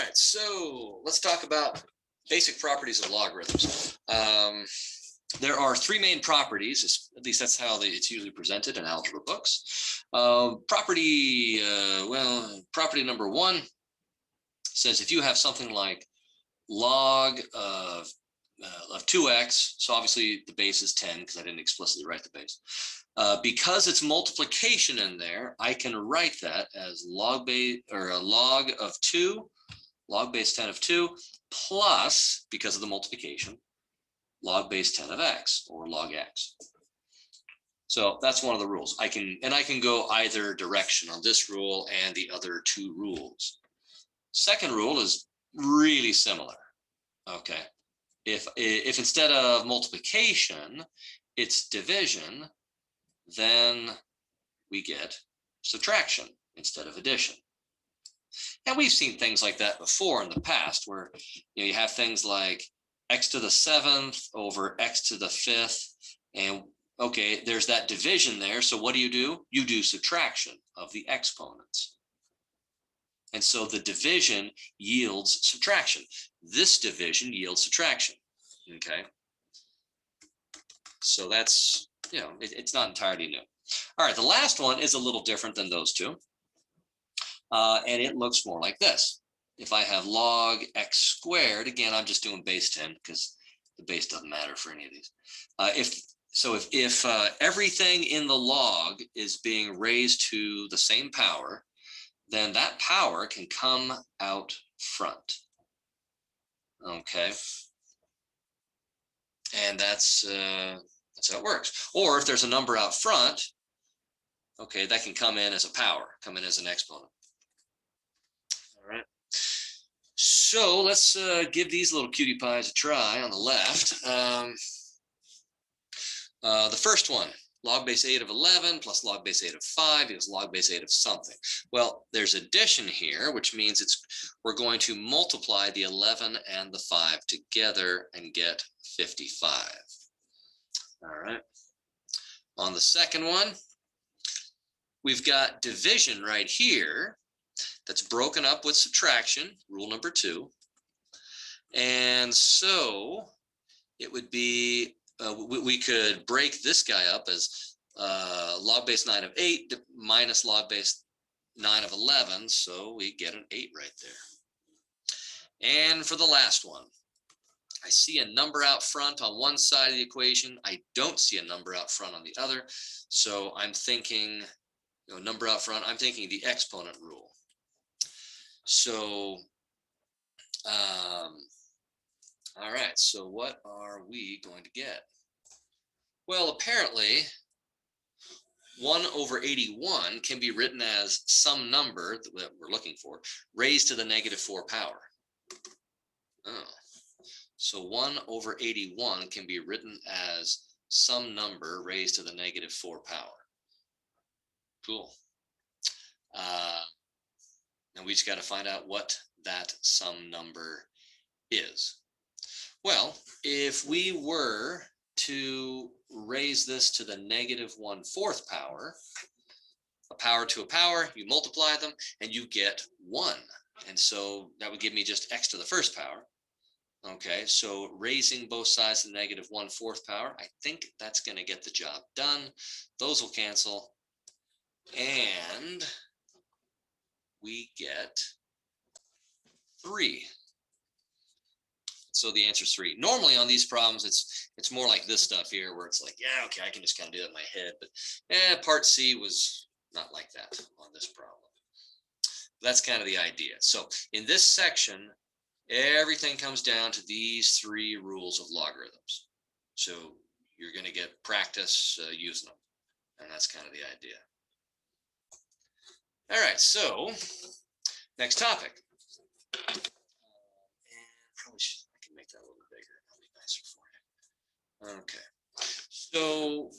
right, so let's talk about basic properties of logarithms. There are three main properties, at least that's how it's usually presented in algebra books. Property number one says if you have something like log of 2x, so obviously the base is 10 because I didn't explicitly write the base. Because it's multiplication in there, I can write that as log base or a log of 2, log base 10 of 2, plus, because of the multiplication, log base 10 of x or log x. So that's one of the rules. I can go either direction on this rule and the other two rules. Second rule is really similar. Okay, if instead of multiplication it's division, then we get subtraction instead of addition. And we've seen things like that before in the past, where you have things like x to the 7th over x to the 5th, and okay, there's that division there. So what do? You do subtraction of the exponents. And so the division yields subtraction. This division yields subtraction. Okay. So that's, it's not entirely new. All right, the last one is a little different than those two. And it looks more like this. If I have log x squared, again, I'm just doing base 10 because the base doesn't matter for any of these. If everything in the log is being raised to the same power, then that power can come out front. Okay. And that's how it works. Or if there's a number out front, okay, that can come in as a power, come in as an exponent. All right. So let's give these little cutie pies a try on the left. The first one, log base 8 of 11 plus log base 8 of 5 is log base 8 of something. Well, there's addition here, which means we're going to multiply the 11 and the 5 together and get 55. All right. On the second one, we've got division right here that's broken up with subtraction, rule number 2. And so it would be, we could break this guy up as log base 9 of 8 minus log base 9 of 11. So we get an 8 right there. And for the last one, I see a number out front on one side of the equation. I don't see a number out front on the other. So I'm thinking, number out front, I'm thinking the exponent rule. So, all right, so what are we going to get? Well, apparently 1 over 81 can be written as some number that we're looking for raised to the -4 power. Oh. So 1 over 81 can be written as some number raised to the -4 power. Cool. And we just got to find out what that some number is. Well, if we were to raise this to the -1/4 power, a power to a power, you multiply them and you get 1. And so that would give me just x to the first power. Okay, so raising both sides to the -1/4 power, I think that's going to get the job done. Those will cancel. And we get 3. So the answer is 3. Normally on these problems, it's more like this stuff here where it's like, yeah, okay, I can just kind of do it in my head. But part C was not like that on this problem. That's kind of the idea. So in this section, everything comes down to these 3 rules of logarithms. So you're going to get practice using them. And that's kind of the idea. All right, so next topic. And probably I can make that a little bigger. That'll be nicer for you. Okay. So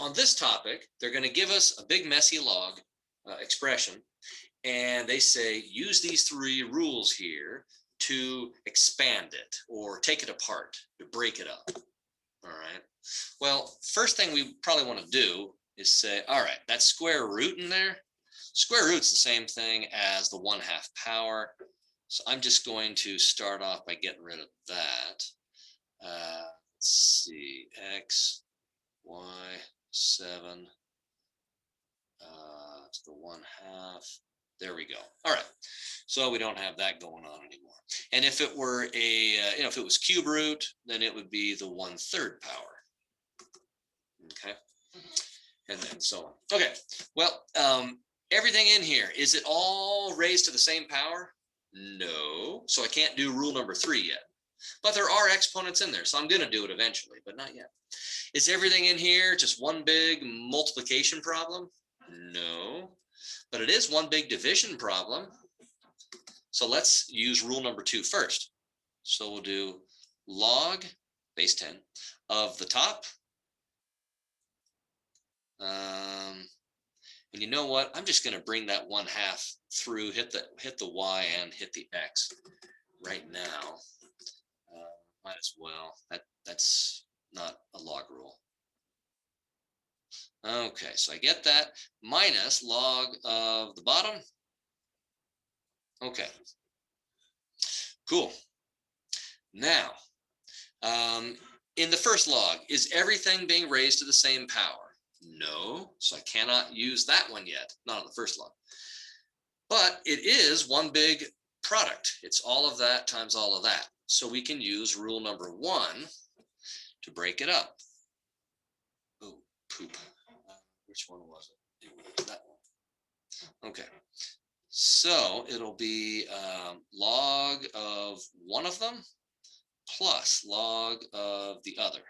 on this topic, they're going to give us a big messy log expression. And they say, use these 3 rules here to expand it or take it apart, to break it up. All right. Well, first thing we probably want to do is say, all right, that square root in there, square root's the same thing as the 1/2 power. So I'm just going to start off by getting rid of that. Let's see, x, y, 7, to the 1/2. There we go. All right. So we don't have that going on anymore. And if it were if it was cube root, then it would be the 1/3 power. Okay. And then so on. Okay. Well, everything in here, is it all raised to the same power? No. So I can't do rule number 3 yet. But there are exponents in there, so I'm going to do it eventually, but not yet. Is everything in here just one big multiplication problem? No. But it is one big division problem. So let's use rule number 2 first. So we'll do log base 10 of the top. And you know what? I'm just going to bring that 1/2 through, hit the y and hit the x right now. Might as well. That's not a log rule. Okay, so I get that minus log of the bottom. Okay, cool. Now, in the first log, is everything being raised to the same power? No, so I cannot use that one yet, not on the first log. But it is one big product. It's all of that times all of that. So we can use rule number 1 to break it up. Oh, poop. Which one was it? It was that one. Okay. So it'll be log of one of them plus log of the other.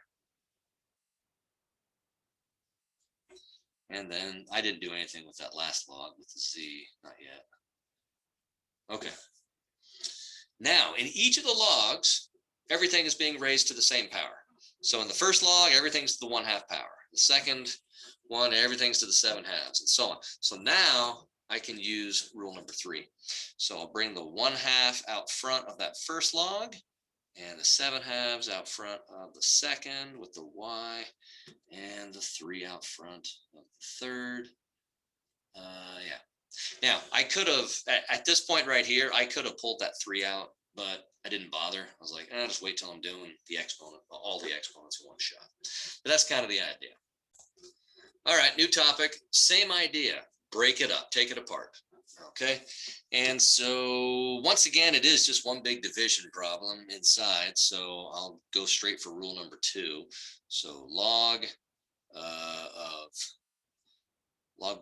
And then I didn't do anything with that last log with the z, not yet. Okay. Now, in each of the logs, everything is being raised to the same power. So in the first log, everything's to the 1/2 power. The second one, everything's to the 7/2, and so on. So now I can use rule number 3. So I'll bring the 1/2 out front of that first log and the 7/2 out front of the second with the y and the 3 out front of the third. Yeah. Now, I could have, at this point right here, I could have pulled that 3 out, but I didn't bother. I was like, I'll just wait till I'm doing the exponent, all the exponents in one shot. But that's kind of the idea. All right, new topic, same idea. Break it up, take it apart. Okay, and so once again, it is just one big division problem inside. So I'll go straight for rule number 2. So log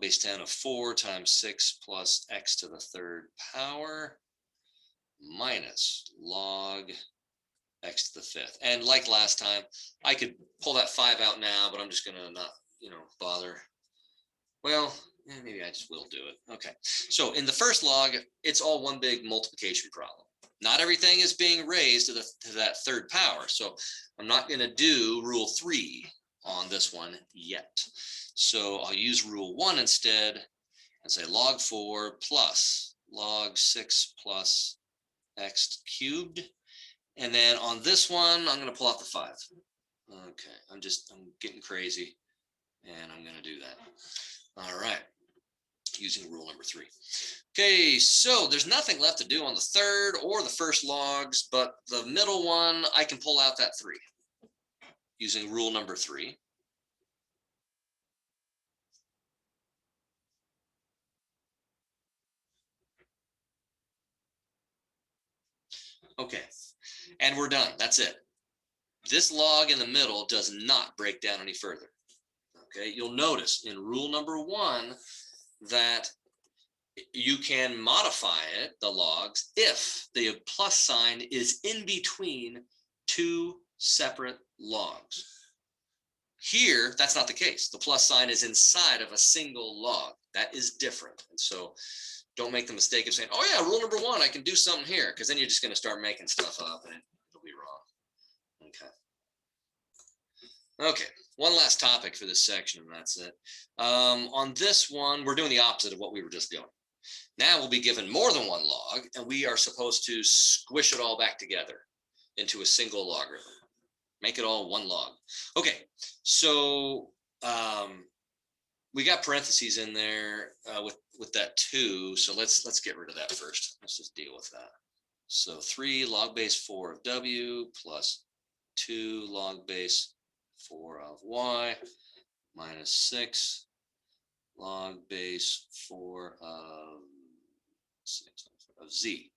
base 10 of 4 times 6 plus x to the 3rd power minus log x to the 5th. And like last time, I could pull that 5 out now, but I'm just going to not, bother. Well, maybe I just will do it. Okay. So in the first log, it's all one big multiplication problem. Not everything is being raised to that 3rd power. So I'm not going to do rule 3 on this one yet. So I'll use rule 1 instead and say log 4 plus log 6 plus x cubed. And then on this one, I'm going to pull out the 5. Okay, I'm getting crazy and I'm going to do that. All right, using rule number 3. Okay, so there's nothing left to do on the 3rd or the 1st logs, but the middle one, I can pull out that 3 using rule number 3. Okay, and we're done. That's it. This log in the middle does not break down any further. Okay, you'll notice in rule number 1 that you can modify it, the logs, if the plus sign is in between 2 separate logs. Here, that's not the case. The plus sign is inside of a single log. That is different. And so don't make the mistake of saying, oh yeah, rule number 1, I can do something here, because then you're just going to start making stuff up and it'll be wrong. Okay, one last topic for this section, and that's it. On this one, we're doing the opposite of what we were just doing. Now we'll be given more than one log, and we are supposed to squish it all back together into a single logarithm. Make it all one log. Okay, so we got parentheses in there with that 2, so let's get rid of that first. Let's just deal with that. So 3 log base 4 of w plus 2 log base 4 of y minus 6 log base 4 of 6 of z.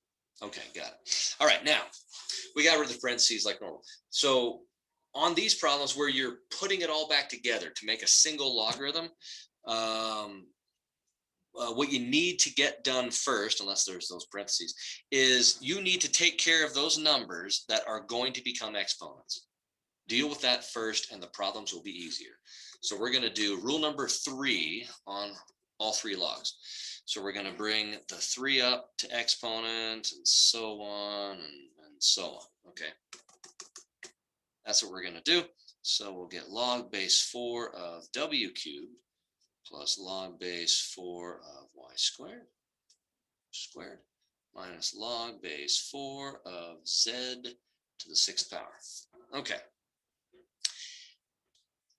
Okay, got it. All right, now we got rid of the parentheses like normal. So on these problems where you're putting it all back together to make a single logarithm, what you need to get done first, unless there's those parentheses, is you need to take care of those numbers that are going to become exponents. Deal with that first and the problems will be easier. So we're going to do rule number 3 on all 3 logs. So we're going to bring the 3 up to exponent and so on and so on. Okay. That's what we're going to do. So we'll get log base 4 of w cubed plus log base 4 of y squared minus log base 4 of z to the 6th power. Okay.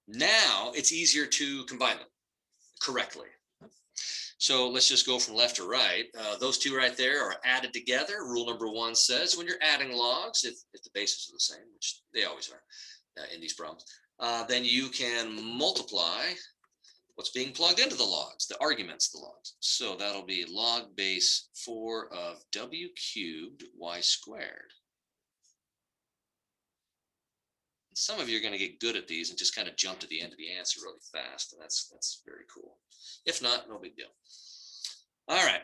Now it's easier to combine them correctly. So let's just go from left to right. Those 2 right there are added together. Rule number 1 says when you're adding logs, if the bases are the same, which they always are in these problems, then you can multiply what's being plugged into the logs, the arguments, the logs. So that'll be log base 4 of w cubed y squared. Some of you are going to get good at these and just kind of jump to the end of the answer really fast. And that's very cool. If not, no big deal. All right.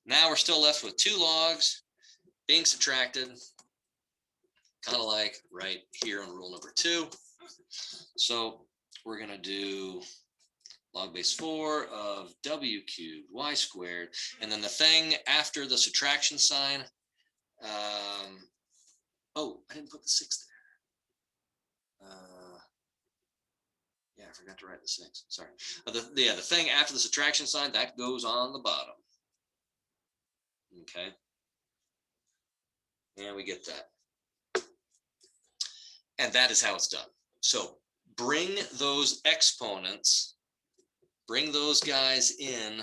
Now we're still left with 2 logs being subtracted, kind of like right here on rule number 2. So we're going to do log base 4 of w cubed y squared. And then the thing after the subtraction sign. Oh, I didn't put the 6 there. Yeah, I forgot to write the 6. Sorry. The thing after the subtraction sign, that goes on the bottom. Okay. And we get that. And that is how it's done. So bring those exponents, bring those guys in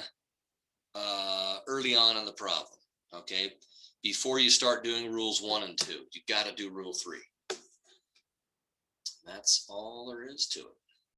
early on in the problem. Okay. Before you start doing rules 1 and 2, you got to do rule 3. That's all there is to it.